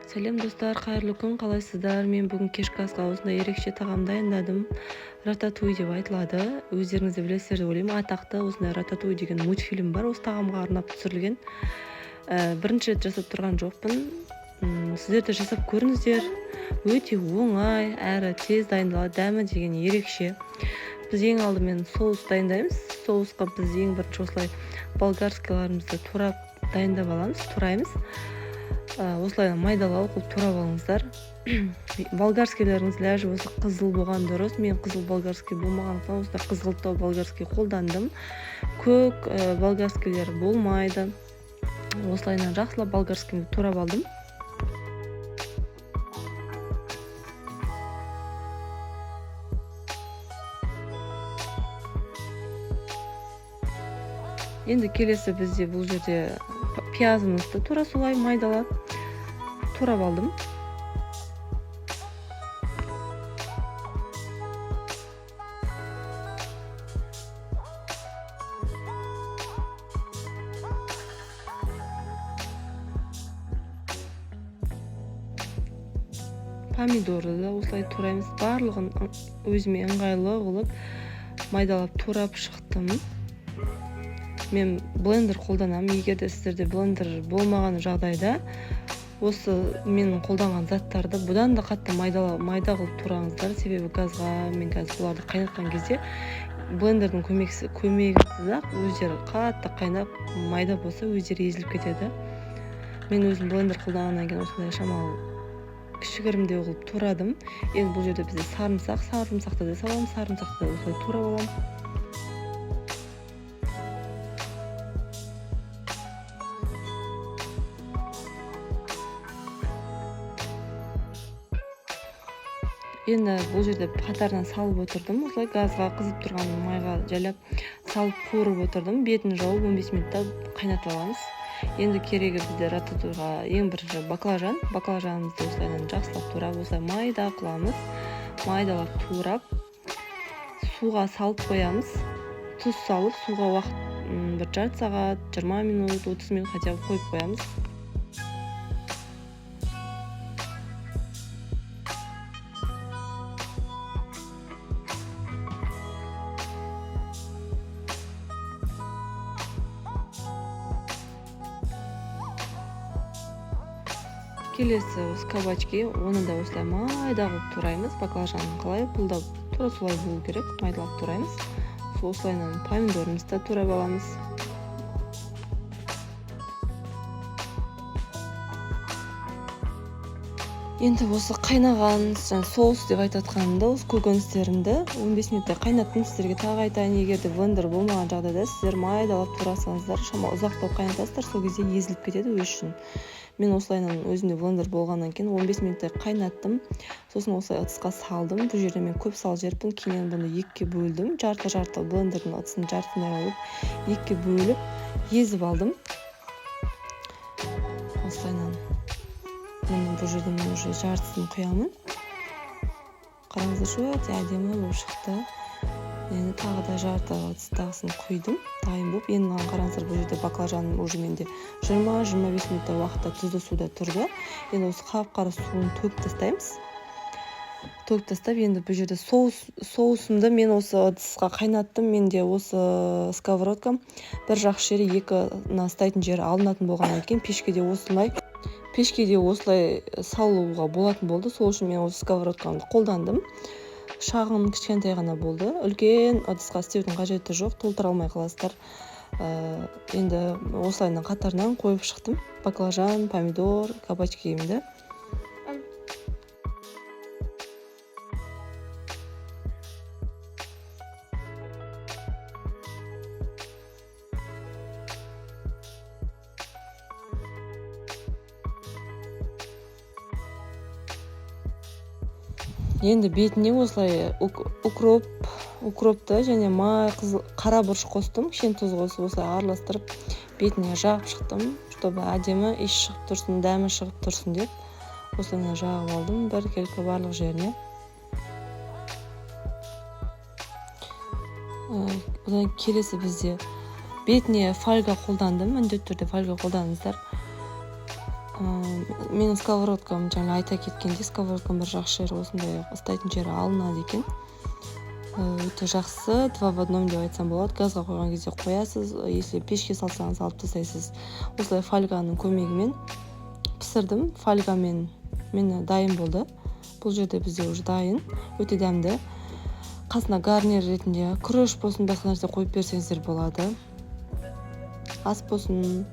Сәлем достар, қайырлы күн, қалайсыздар? Мен бүгін кешкі асқа осындай ерекше тағам дайындадым. Рататуй деп айтылады. Өздеріңіз де білесіздер деп ойлаймын. Атақты осындай рататуй деген мультфильм бар, осы тағамға арнап түсірілген. Бірінші рет жасап тұрған жоқпын. Сіздер де жасап көріңіздер. Өте оңай, әрі тез дайындалады, дәмі деген ерекше. Біз ең алдымен соус дайындаймыз. Соусқа біз ең бірінші осылай болгарскийларымызды турап дайындап аламыз, тураймыз. Осылай майдалау қылып турап алыңыздар. Болгарскийлеріңіз ләжі болса қызыл болған дұрыс. Мен қызыл болгарский болмағандықтан осылай қызғылтау болгарский қолдандым. Көк болгарскийлер болмайды. Осылайынан жақсылап болгарскийді турап алдым. Енді келесі бізде бұл жерде пиязымызды тура солай майдалап турап алдым. Помидорды да осылай тураймыз. Барлығын өзіме ыңғайлы қылып майдалап турап шықтым. Мен блендер қолданамын. Егер де сіздерде блендер болмаған жағдайда осы мен қолданған заттарды бұдан да қатты майда қылып тураңыздар. Себебі мен қазір бұларды қайнатқан кезде блендердің көмегінсіз ақ өздері қатты қайнап майда болса өздері езіліп кетеді. Мен өзім блендер қолданғаннан кейін осындай шамалы кішігірімдеу қылып турадым. Енді бұл жерде бізде сарымсақты да саламын, сарымсақты да осылай турап аламын. Енді бұл жерде қатарынан салып отырдым. Осылай газға қызып тұрған майға жайлап салып қуырып отырдым. Бетін жауып 15 минутта қайнатып аламыз. Енді керегі бізде рататуйға ең бірінші баклажанымызды осылайынан жақсылап турап, осылай майда қыламыз. Майдалап турап, суға салып қоямыз. Тұз салып, суға уақыт бір жарты сағат, 20 минут, 30 минут хотя бы қойып қоямыз. Келесі осы кабачки, оны да осылай майда қылып тураймыз. Баклажанын қалай, бұл да тура солай болу керек, майдалап тураймыз. Осылайынан помидорымызды да турап аламыз. Енді осы қайнаған соус деп айтатқанымда, осы көкөністерімді 15 минутта қайнаттым. Сіздерге тағы айтайын, егер де блендер болмаған жағдайда сіздер майдалап турасаңыздар, шамалы ұзақтау қайнатасыздар, сол кезде езіліп кетеді өз үшін. Мен осылайынан өзімде блендер болғаннан кейін 15 минутта қайнаттым. Сосын осылай ыдысқа салдым. Бұл жерде мен көп сал жерпін. Кейін бұны екіге бөлдім. Жарты блендердің ыдысын жартысынан алып, екіге бөліп езіп алдым. Осылайынан бұл жерде мен уже жартысын құямын. Қараңыздар, өте әдемі болып шықты. Енді тағы да жарты ыдыстағысын құйдым. Дайын болып, енді қараңыздар, бұл жерде баклажаным уже менде 20-25 минутта уақытта тұзды суда тұрды. Енді осы қап-қара суын төгіп тастаймыз. Төгіп тастап, енді бұл жерде соусымды мен осы ыдысқа қайнаттым. Менде осы сковородкам бір жақсы жері, екі ұстайтын жері алынатын болғаннан кейін пешкеде осылай салуға болатын болды. Сол үшін мен осы сковородкамды қолдандым. Шағын кішкентай ғана болды. Үлкен ыдысқа істеудің қажеті жоқ, толтыра алмай қаласыздар. Енді осылайынан қатарынан қойып шықтым. Баклажан, помидор, кабачкиімді. Енді бетіне осылай укропты және қара бұрыш қостым. Кішкене тұз қосып осылай араластырып бетіне жағып шықтым, чтобы әдемі иіс шығып тұрсын, дәмі шығып тұрсын деп. Осылайынан жағып алдым біркелкі барлық жеріне. Одан келесі бізде бетіне фольга қолдандым. Міндетті түрде фольга қолданыңыздар. менің сковородкам жаңа айта кеткендей, сковородкам бір жақсы жері осындай ыстайтын жері алынады екен. Өте жақсы, 2 в 1 деп айтсам болады. Газға қойған кезде қоясыз, если пешке салсаңыз алып тастайсыз. Осылай фольганың көмегімен пісірдім. Фольгамен мені дайын болды. Бұл жерде бізде уже дайын, өте дәмді. Қасына гарнир ретінде күріш болсын, басқа нәрсе қойып берсеңіздер болады. Ас болсын,